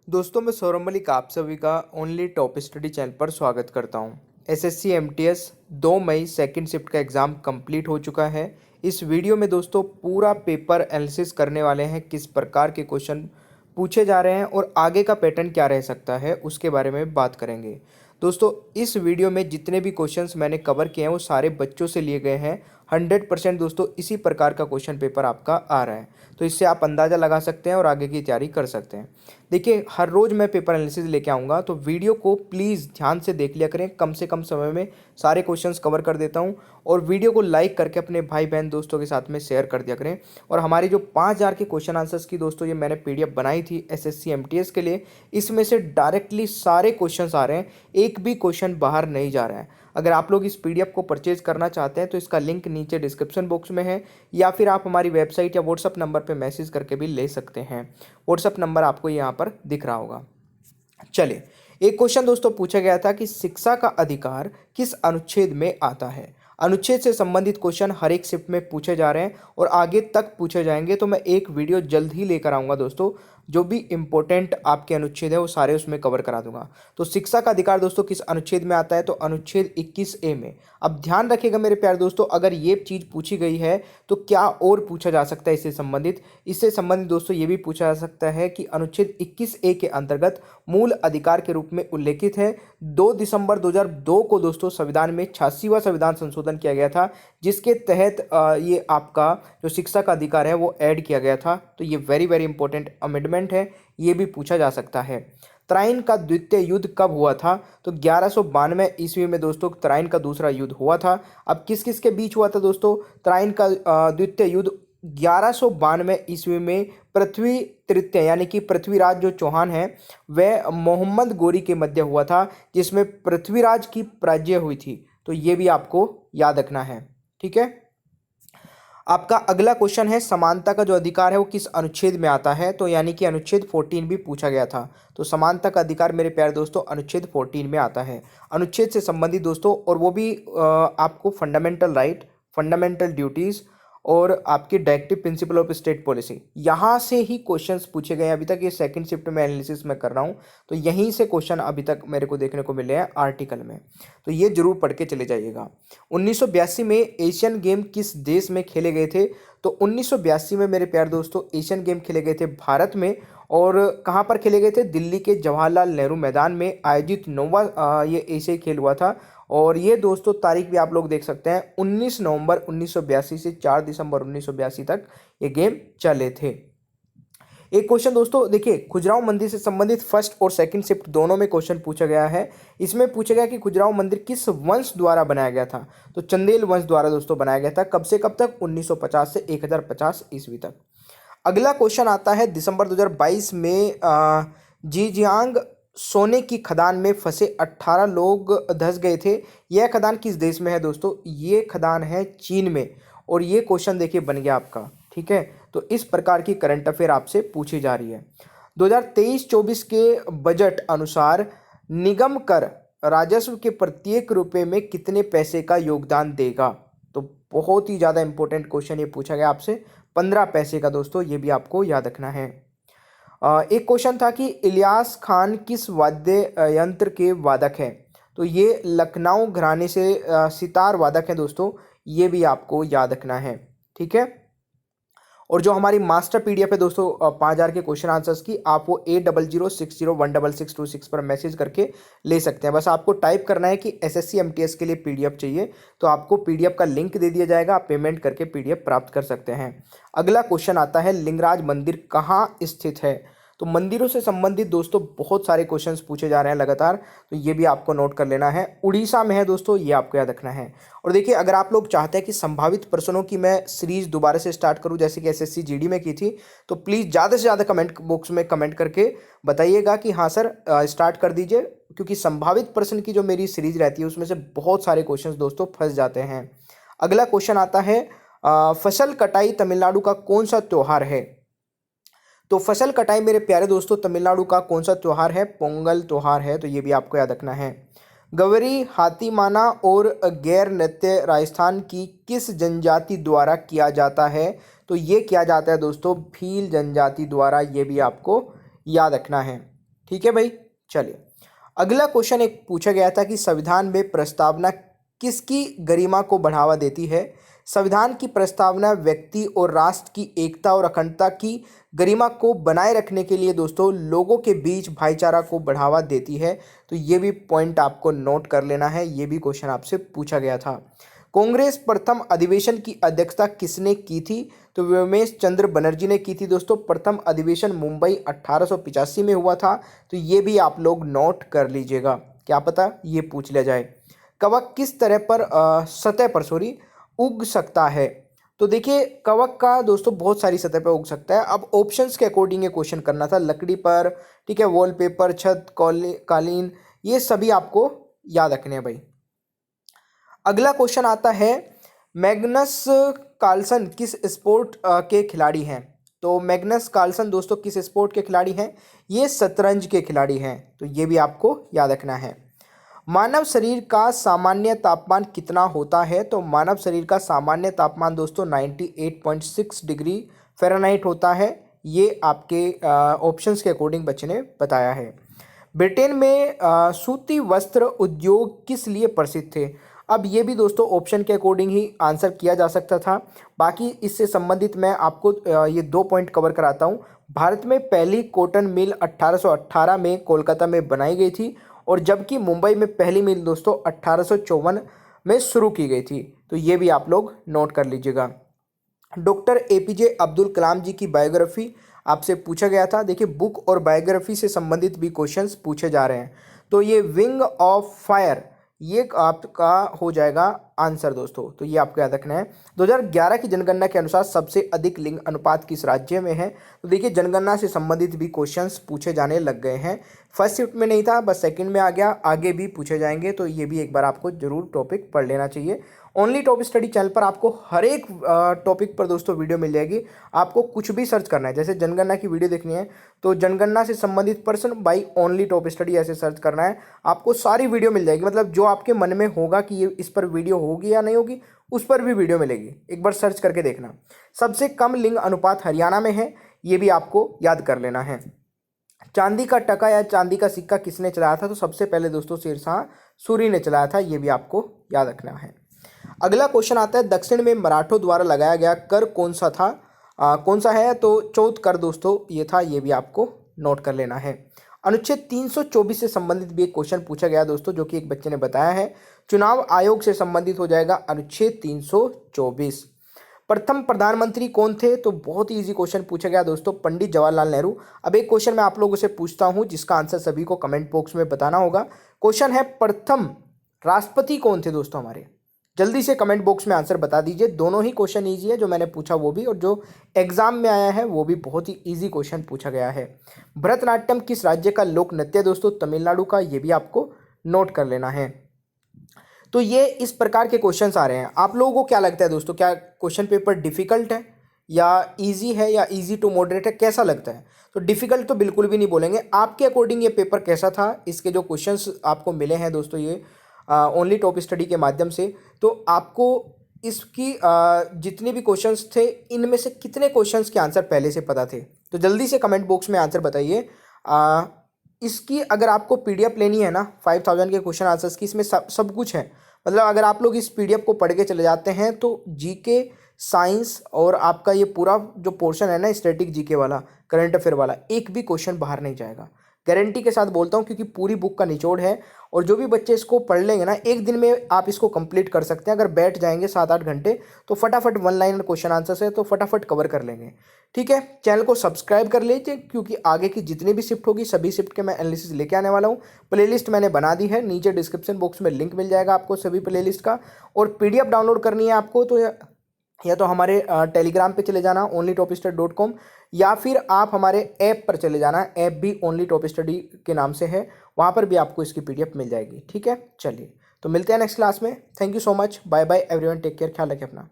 दोस्तों मैं सौरभ मलिक आप सभी का ओनली टॉप स्टडी चैनल पर स्वागत करता हूं। एसएससी एमटीएस 2 मई सेकंड शिफ्ट का एग्ज़ाम कंप्लीट हो चुका है। इस वीडियो में दोस्तों पूरा पेपर एनालिसिस करने वाले हैं, किस प्रकार के क्वेश्चन पूछे जा रहे हैं और आगे का पैटर्न क्या रह सकता है उसके बारे में बात करेंगे। दोस्तों इस वीडियो में जितने भी क्वेश्चंस मैंने कवर किए हैं वो सारे बच्चों से लिए गए हैं। 100% दोस्तों इसी प्रकार का क्वेश्चन पेपर आपका आ रहा है, तो इससे आप अंदाज़ा लगा सकते हैं और आगे की तैयारी कर सकते हैं। देखिए हर रोज़ मैं पेपर एनालिसिस लेके आऊँगा, तो वीडियो को प्लीज़ ध्यान से देख लिया करें। कम से कम समय में सारे क्वेश्चंस कवर कर देता हूँ और वीडियो को लाइक करके अपने भाई बहन दोस्तों के साथ में शेयर कर दिया करें। और हमारी जो 5000 के क्वेश्चन आंसर्स की दोस्तों ये मैंने पीडीएफ बनाई थी एसएससी एमटीएस के लिए, इसमें से डायरेक्टली सारे क्वेश्चंस आ रहे हैं, एक भी क्वेश्चन बाहर नहीं जा रहा है। अगर आप लोग इस पीडीएफ को परचेज करना चाहते हैं तो इसका लिंक नीचे डिस्क्रिप्शन बॉक्स में है, या फिर आप हमारी वेबसाइट या व्हाट्सअप नंबर पर मैसेज करके भी ले सकते हैं। व्हाट्सअप नंबर आपको यहाँ पर दिख रहा होगा। चलिए, एक क्वेश्चन दोस्तों पूछा गया था कि शिक्षा का अधिकार किस अनुच्छेद में आता है। अनुच्छेद से संबंधित क्वेश्चन हर एक शिफ्ट में पूछे जा रहे हैं और आगे तक पूछे जाएंगे, तो मैं एक वीडियो जल्द ही लेकर आऊँगा दोस्तों। जो भी इंपॉर्टेंट आपके अनुच्छेद है वो सारे उसमें कवर करा दूंगा। तो शिक्षा का अधिकार दोस्तों किस अनुच्छेद में आता है, तो अनुच्छेद 21A में। अब ध्यान रखिएगा मेरे प्यारे दोस्तों, अगर ये चीज़ पूछी गई है तो क्या और पूछा जा सकता है इससे संबंधित दोस्तों ये भी पूछा जा सकता है कि अनुच्छेद 21A के अंतर्गत मूल अधिकार के रूप में उल्लेखित है 2 दिसंबर 2002 को दोस्तों संविधान में 86वां संविधान संशोधन किया गया था, जिसके तहत ये आपका जो शिक्षा का अधिकार है वो ऐड किया गया था। तो ये वेरी वेरी इंपॉर्टेंट अमेंडमेंट है, ये भी पूछा जा सकता है। तराइन का द्वितीय युद्ध कब हुआ था, तो 1192 ईस्वी में दोस्तों तराइन का दूसरा युद्ध हुआ था। अब किस किस के बीच हुआ था दोस्तों तराइन का द्वितीय युद्ध? 1192 ईस्वी में पृथ्वी तृतीय यानी कि पृथ्वीराज जो चौहान है वह मोहम्मद गोरी के मध्य हुआ था, जिसमें पृथ्वीराज की पराजय हुई थी। तो ये भी आपको याद रखना है, ठीक है। आपका अगला क्वेश्चन है समानता का जो अधिकार है वो किस अनुच्छेद में आता है, तो यानी कि अनुच्छेद 14 भी पूछा गया था। तो समानता का अधिकार मेरे प्यारे दोस्तों अनुच्छेद 14 में आता है। अनुच्छेद से संबंधित दोस्तों, और वो भी आपको फंडामेंटल राइट, फंडामेंटल ड्यूटीज़ और आपकी directive principle of state policy, यहाँ से ही क्वेश्चंस पूछे गए हैं। अभी तक ये सेकंड शिफ्ट में एनालिसिस में कर रहा हूँ, तो यहीं से क्वेश्चन अभी तक मेरे को देखने को मिले हैं आर्टिकल में, तो ये जरूर पढ़ के चले जाइएगा। 1982 में एशियन गेम किस देश में खेले गए थे, तो 1982 में मेरे प्यारे दोस्तों एशियन गेम खेले गए थे भारत में। और कहाँ पर खेले गए थे? दिल्ली के जवाहरलाल नेहरू मैदान में आयोजित 9वां ये एशियाई खेल हुआ था। और ये दोस्तों तारीख भी आप लोग देख सकते हैं, 19 नवंबर 1982 से 4 दिसंबर 1982 तक ये गेम चले थे। एक क्वेश्चन दोस्तों देखिए, खजुराहो मंदिर से संबंधित फर्स्ट और सेकंड शिफ्ट दोनों में क्वेश्चन पूछा गया है। इसमें पूछा गया कि खजुराहो मंदिर किस वंश द्वारा बनाया गया था, तो चंदेल वंश द्वारा दोस्तों बनाया गया था। कब से कब तक? 1950 से 1050 ईस्वी तक। अगला क्वेश्चन आता है दिसंबर 2022 में जीजियांग सोने की खदान में फंसे 18 लोग धंस गए थे। यह खदान किस देश में है दोस्तों? ये खदान है चीन में। और ये क्वेश्चन देखिए बन गया आपका, ठीक है। तो इस प्रकार की करंट अफेयर आपसे पूछी जा रही है। 2023-24 के बजट अनुसार निगम कर राजस्व के प्रत्येक रुपए में कितने पैसे का योगदान देगा? तो बहुत ही ज़्यादा इंपॉर्टेंट क्वेश्चन ये पूछा गया आपसे, 15 पैसे का दोस्तों, ये भी आपको याद रखना है। एक क्वेश्चन था कि इलियास खान किस वाद्य यंत्र के वादक हैं, तो ये लखनऊ घराने से सितार वादक हैं दोस्तों, ये भी आपको याद रखना है, ठीक है। और जो हमारी मास्टर पीडीएफ है दोस्तों 5000 के क्वेश्चन आंसर्स की, आप वो 8006016626 पर मैसेज करके ले सकते हैं। बस आपको टाइप करना है कि एसएससी एमटीएस के लिए पीडीएफ चाहिए, तो आपको पीडीएफ का लिंक दे दिया जाएगा, आप पेमेंट करके पीडीएफ प्राप्त कर सकते हैं। अगला क्वेश्चन आता है लिंगराज मंदिर कहाँ स्थित है, तो मंदिरों से संबंधित दोस्तों बहुत सारे क्वेश्चंस पूछे जा रहे हैं लगातार, तो ये भी आपको नोट कर लेना है। उड़ीसा में है दोस्तों, ये आपको याद रखना है। और देखिए अगर आप लोग चाहते हैं कि संभावित प्रश्नों की मैं सीरीज दोबारा से स्टार्ट करूं जैसे कि एसएससी जीडी में की थी, तो प्लीज़ ज़्यादा से ज़्यादा कमेंट बॉक्स में कमेंट करके बताइएगा कि हाँ सर स्टार्ट कर दीजिए, क्योंकि संभावित प्रश्न की जो मेरी सीरीज रहती है उसमें से बहुत सारे क्वेश्चन दोस्तों फंस जाते हैं। अगला क्वेश्चन आता है फसल कटाई तमिलनाडु का कौन सा त्यौहार है, तो फसल कटाई मेरे प्यारे दोस्तों तमिलनाडु का कौन सा त्यौहार है? पोंगल त्यौहार है, तो ये भी आपको याद रखना है। गवरी हाथीमाना और गैर नृत्य राजस्थान की किस जनजाति द्वारा किया जाता है, तो ये किया जाता है दोस्तों भील जनजाति द्वारा, ये भी आपको याद रखना है। ठीक है भाई। चलिए, अगला क्वेश्चन एक पूछा गया था कि संविधान में प्रस्तावना किसकी गरिमा को बढ़ावा देती है। संविधान की प्रस्तावना व्यक्ति और राष्ट्र की एकता और अखंडता की गरिमा को बनाए रखने के लिए दोस्तों लोगों के बीच भाईचारा को बढ़ावा देती है। तो ये भी पॉइंट आपको नोट कर लेना है, ये भी क्वेश्चन आपसे पूछा गया था। कांग्रेस प्रथम अधिवेशन की अध्यक्षता किसने की थी। तो व्योमेश चंद्र बनर्जी ने की थी दोस्तों। प्रथम अधिवेशन मुंबई 1885 में हुआ था। तो ये भी आप लोग नोट कर लीजिएगा, क्या पता ये पूछ लिया जाए। कवक किस तरह पर सतह पर उग सकता है। तो देखिए कवक का दोस्तों बहुत सारी सतह पर उग सकता है। अब ऑप्शंस के अकॉर्डिंग ये क्वेश्चन करना था। लकड़ी पर, ठीक है, वॉलपेपर, छत, कालीन, ये सभी आपको याद रखने हैं भाई। अगला क्वेश्चन आता है, मैग्नस कार्लसन किस स्पोर्ट के खिलाड़ी हैं। तो मैग्नस कार्लसन दोस्तों किस स्पोर्ट के खिलाड़ी हैं। ये शतरंज के खिलाड़ी हैं। तो ये भी आपको याद रखना है। मानव शरीर का सामान्य तापमान कितना होता है। तो मानव शरीर का सामान्य तापमान दोस्तों 98.6 डिग्री फ़ारेनहाइट होता है। ये आपके ऑप्शंस के अकॉर्डिंग बच्चे ने बताया है। ब्रिटेन में सूती वस्त्र उद्योग किस लिए प्रसिद्ध थे। अब ये भी दोस्तों ऑप्शन के अकॉर्डिंग ही आंसर किया जा सकता था। बाकी इससे संबंधित मैं आपको ये 2 पॉइंट कवर कराता हूँ। भारत में पहली कॉटन मिल 1818 में कोलकाता में बनाई गई थी, और जबकि मुंबई में पहली मिल दोस्तों 1854 में शुरू की गई थी। तो ये भी आप लोग नोट कर लीजिएगा। डॉक्टर एपीजे अब्दुल कलाम जी की बायोग्राफी आपसे पूछा गया था। देखिए बुक और बायोग्राफी से संबंधित भी क्वेश्चंस पूछे जा रहे हैं। तो ये विंग ऑफ फायर ये आपका हो जाएगा आंसर दोस्तों। तो ये आपको याद रखना है। 2011 की जनगणना के अनुसार सबसे अधिक लिंग अनुपात किस राज्य में है। तो देखिए जनगणना से संबंधित भी क्वेश्चंस पूछे जाने लग गए हैं। फर्स्ट शिफ्ट में नहीं था, बस सेकंड में आ गया, आगे भी पूछे जाएंगे। तो ये भी एक बार आपको जरूर टॉपिक पढ़ लेना चाहिए। ओनली टॉप स्टडी चैनल पर आपको हर एक टॉपिक पर दोस्तों वीडियो मिल जाएगी। आपको कुछ भी सर्च करना है, जैसे जनगणना की वीडियो देखनी है तो जनगणना से संबंधित person by only top study ऐसे सर्च करना है, आपको सारी वीडियो मिल जाएगी। मतलब जो आपके मन में होगा कि ये इस पर वीडियो होगी या नहीं होगी, उस पर भी वीडियो मिलेगी। एक बार सर्च करके देखना। सबसे कम लिंग अनुपात हरियाणा में है, ये भी आपको याद कर लेना है। चांदी का टका या चांदी का सिक्का किसने चलाया था। तो सबसे पहले दोस्तों शेरशाह सूरी ने चलाया था। ये भी आपको याद रखना है। अगला क्वेश्चन आता है, दक्षिण में मराठों द्वारा लगाया गया कर कौन सा था, कौन सा है। तो चौथ कर दोस्तों ये था। ये भी आपको नोट कर लेना है। अनुच्छेद 324 से संबंधित भी एक क्वेश्चन पूछा गया दोस्तों, जो कि एक बच्चे ने बताया है। चुनाव आयोग से संबंधित हो जाएगा अनुच्छेद 324। प्रथम प्रधानमंत्री कौन थे। तो बहुत ही इजी क्वेश्चन पूछा गया दोस्तों, पंडित जवाहरलाल नेहरू। अब एक क्वेश्चन मैं आप लोगों से पूछता हूं, जिसका आंसर सभी को कमेंट बॉक्स में बताना होगा। क्वेश्चन है, प्रथम राष्ट्रपति कौन थे दोस्तों हमारे। जल्दी से कमेंट बॉक्स में आंसर बता दीजिए। दोनों ही क्वेश्चन इजी है, जो मैंने पूछा वो भी, और जो एग्जाम में आया है वो भी बहुत ही इजी क्वेश्चन पूछा गया है। भरतनाट्यम किस राज्य का लोक नृत्य है दोस्तों। तमिलनाडु का। ये भी आपको नोट कर लेना है। तो ये इस प्रकार के क्वेश्चंस आ रहे हैं। आप लोगों को क्या लगता है दोस्तों, क्या क्वेश्चन पेपर डिफिकल्ट है या इजी है या इजी टू मॉडरेट है, कैसा लगता है। तो डिफिकल्ट तो बिल्कुल भी नहीं बोलेंगे। आपके अकॉर्डिंग ये पेपर कैसा था, इसके जो क्वेश्चंस आपको मिले हैं दोस्तों ये ओनली टॉप स्टडी के माध्यम से, तो आपको इसकी जितने भी क्वेश्चंस थे इनमें से कितने क्वेश्चंस के आंसर पहले से पता थे। तो जल्दी से कमेंट बॉक्स में आंसर बताइए। इसकी अगर आपको पीडीएफ लेनी है ना 5000 के क्वेश्चन आंसर्स की, इसमें सब कुछ है। मतलब अगर आप लोग इस पीडीएफ को पढ़ के चले जाते हैं तो जीके, साइंस और आपका ये पूरा जो पोर्शन है ना स्टैटिक जीके वाला, करंट अफेयर वाला, एक भी क्वेश्चन बाहर नहीं जाएगा। गारंटी के साथ बोलता हूँ, क्योंकि पूरी बुक का निचोड़ है। और जो भी बच्चे इसको पढ़ लेंगे ना, एक दिन में आप इसको कंप्लीट कर सकते हैं। अगर बैठ जाएंगे 7-8 घंटे तो फटाफट 1 लाइन क्वेश्चन आंसर है तो फटाफट कवर कर लेंगे। ठीक है, चैनल को सब्सक्राइब कर लीजिए, क्योंकि आगे की जितनी भी शिफ्ट होगी सभी शिफ्ट के मैं एनालिसिस लेके आने वाला हूँ। प्लेलिस्ट मैंने बना दी है, नीचे डिस्क्रिप्शन बॉक्स में लिंक मिल जाएगा आपको सभी प्लेलिस्ट का। और पीडीएफ डाउनलोड करनी है आपको तो या तो हमारे टेलीग्राम पे चले जाना onlytopstudy.com, या फिर आप हमारे ऐप पर चले जाना। ऐप भी ओनली टॉप स्टडी के नाम से है, वहाँ पर भी आपको इसकी पीडीएफ मिल जाएगी। ठीक है, चलिए तो मिलते हैं नेक्स्ट क्लास में। Thank you so much, bye bye everyone, take care, ख्याल रखें अपना।